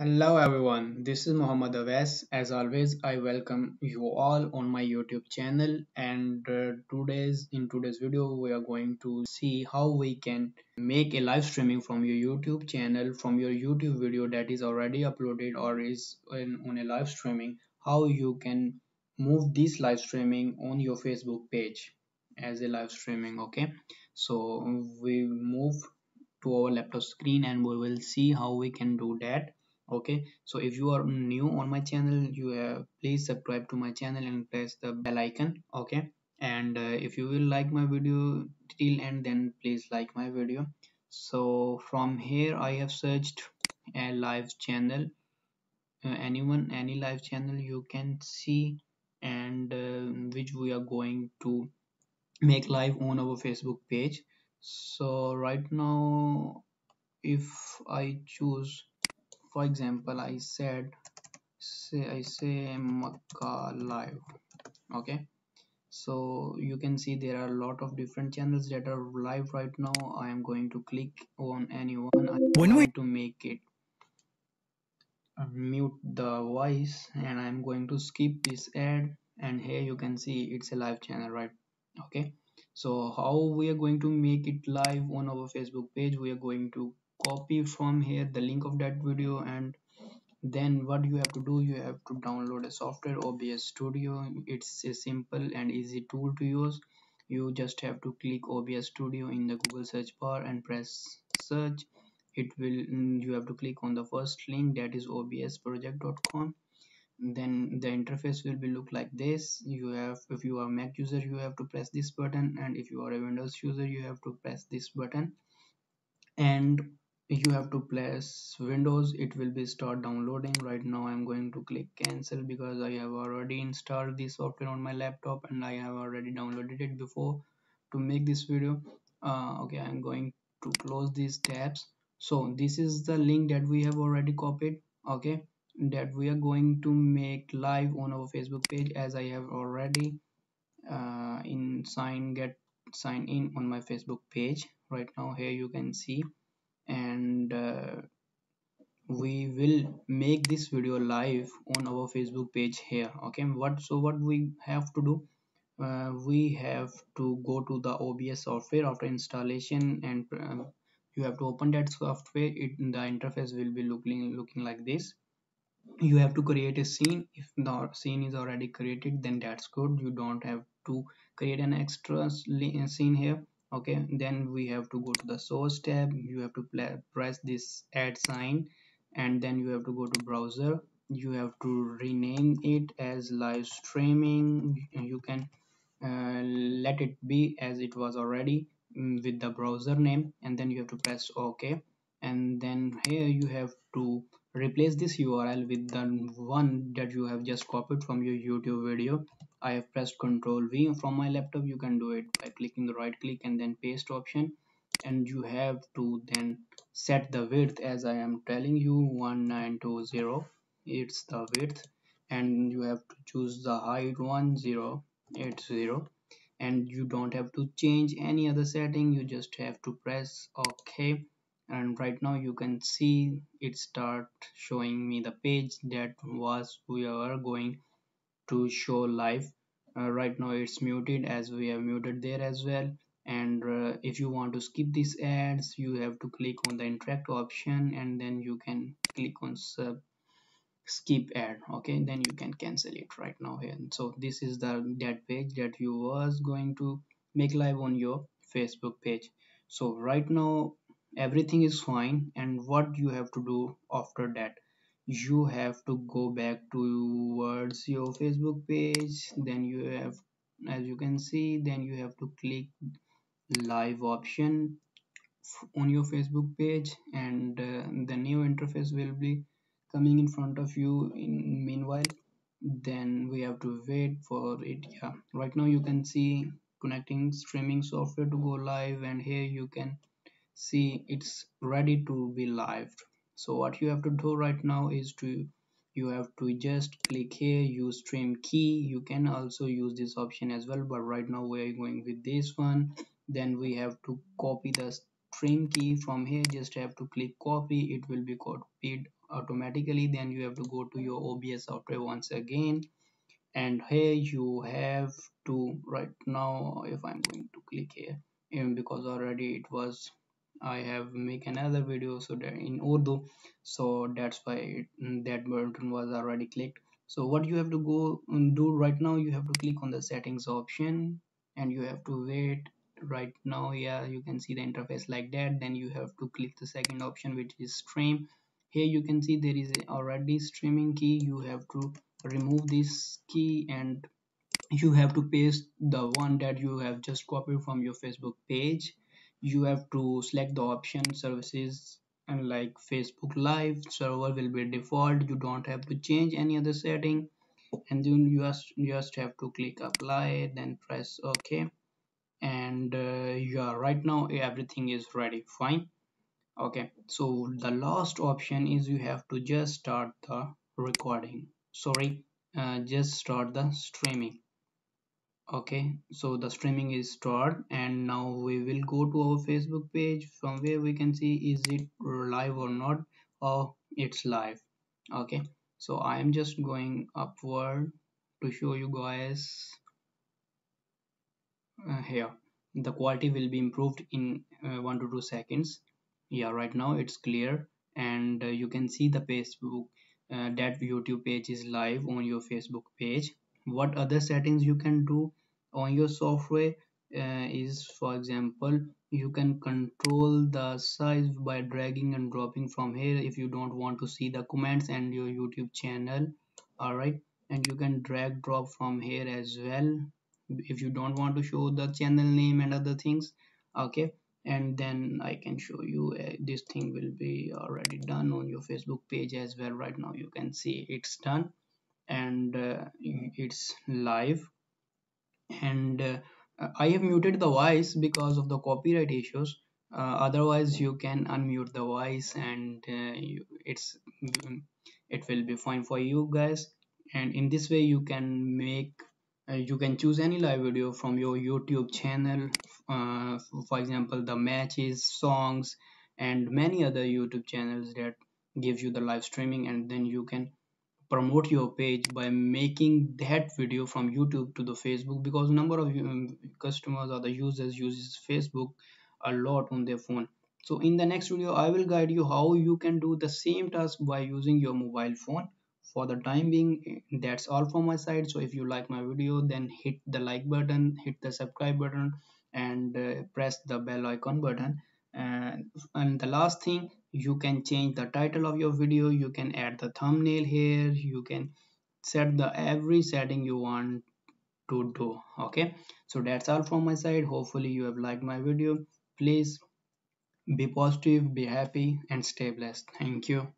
Hello everyone, this is Muhammad Awais. As always, I welcome you all on my YouTube channel and today's video we are going to see how we can make a live streaming from your YouTube channel from your YouTube video that is already uploaded or is on a live streaming, how you can move this live streaming on your Facebook page as a live streaming. Okay, so we move to our laptop screen and we will see how we can do that. Okay, so if you are new on my channel, you have please subscribe to my channel and press the bell icon. Okay, and if you will like my video till end, then please like my video. So from here I have searched a live channel, any live channel you can see, and which we are going to make live on our Facebook page. So right now, if I choose, for example, I say Makkah live. Okay, so you can see there are a lot of different channels that are live right now. I am going to click on any one. I'm When we trying to make it mute the voice, and I'm going to skip this ad, and here you can see it's a live channel, right? Okay, so how we are going to make it live on our Facebook page? We are going to copy from here the link of that video, and then what you have to do, you have to download a software, OBS Studio. It's a simple and easy tool to use. You just have to click OBS Studio in the Google search bar and press search. It will you have to click on the first link, that is obsproject.com. Then the interface will be look like this. You have, if you are Mac user, you have to press this button, and if you are a Windows user, you have to press this button. And you have to press Windows, it will be start downloading. Right now I'm going to click cancel because I have already installed this software on my laptop and I have already downloaded it before to make this video. Okay, I'm going to close these tabs. So this is the link that we have already copied. Okay, that we are going to make live on our Facebook page, as I have already sign in on my Facebook page. Right now here you can see, and we will make this video live on our Facebook page here. Okay, what we have to do, we have to go to the OBS software after installation, and you have to open that software. The interface will be looking like this. You have to create a scene. If the scene is already created, then that's good, you don't have to create an extra scene here. Okay, then we have to go to the source tab. You have to press this add sign, and then you have to go to browser. You have to rename it as live streaming. You can let it be as it was already, with the browser name, and then you have to press OK. And then here you have to replace this URL with the one that you have just copied from your YouTube video. I have pressed Ctrl V from my laptop. You can do it by clicking the right click and then paste option, and you have to then set the width as I am telling you, 1920. It's the width, and you have to choose the height 1080, and you don't have to change any other setting. You just have to press OK. And right now you can see it start showing me the page that was we are going to show live. Right now it's muted as we have muted there as well. And if you want to skip these ads, you have to click on the interact option, and then you can click on skip ad. Okay, then you can cancel it right now here. So this is the that page that you was going to make live on your Facebook page. So right now everything is fine, and what you have to do after that, you have to go back towards your Facebook page. Then you have, as you can see, then you have to click live option on your Facebook page, and the new interface will be coming in front of you. In meanwhile, then we have to wait for it. Yeah, right now you can see connecting streaming software to go live, and here you can see it's ready to be live. So what you have to do right now is to, you have to just click here, use stream key. You can also use this option as well, but right now we are going with this one. Then we have to copy the stream key from here. Just have to click copy, it will be copied automatically, then you have to go to your OBS software once again, and here you have to, right now if I'm going to click here, even because already it was, I have make another video so that in Urdu, so that's why that button was already clicked. So what you have to go and do right now, you have to click on the settings option, and you have to wait. Right now, yeah, you can see the interface like that. Then you have to click the second option, which is stream. Here you can see there is already streaming key. You have to remove this key, and you have to paste the one that you have just copied from your Facebook page. You have to select the option services, and like Facebook Live server will be default. You don't have to change any other setting, and then you just have to click apply, then press OK. And yeah, right now everything is ready, fine. Okay, so the last option is you have to just start the recording, sorry, just start the streaming. Okay, so the streaming is stored, and now we will go to our Facebook page, from where we can see is it live or not. Oh, it's live. Okay, so I am just going upward to show you guys here. The quality will be improved in 1 to 2 seconds. Yeah, right now it's clear, and you can see the Facebook, that YouTube page is live on your Facebook page. What other settings you can do on your software is, for example, you can control the size by dragging and dropping from here if you don't want to see the comments and your YouTube channel. All right, and you can drag drop from here as well if you don't want to show the channel name and other things. Okay, and then I can show you, this thing will be already done on your Facebook page as well. Right now you can see it's done, and it's live. And I have muted the voice because of the copyright issues. Otherwise you can unmute the voice, and it will be fine for you guys. And in this way you can make, you can choose any live video from your YouTube channel, for example the matches, songs, and many other YouTube channels that gives you the live streaming. And then you can promote your page by making that video from YouTube to the Facebook, because number of customers or the users uses Facebook a lot on their phone. So in the next video I will guide you how you can do the same task by using your mobile phone. For the time being, that's all from my side. So if you like my video, then hit the like button, hit the subscribe button, and press the bell icon button. And the last thing, you can change the title of your video, you can add the thumbnail here, you can set the every setting you want to do. Okay, so that's all from my side. Hopefully you have liked my video. Please be positive, be happy, and stay blessed. Thank you.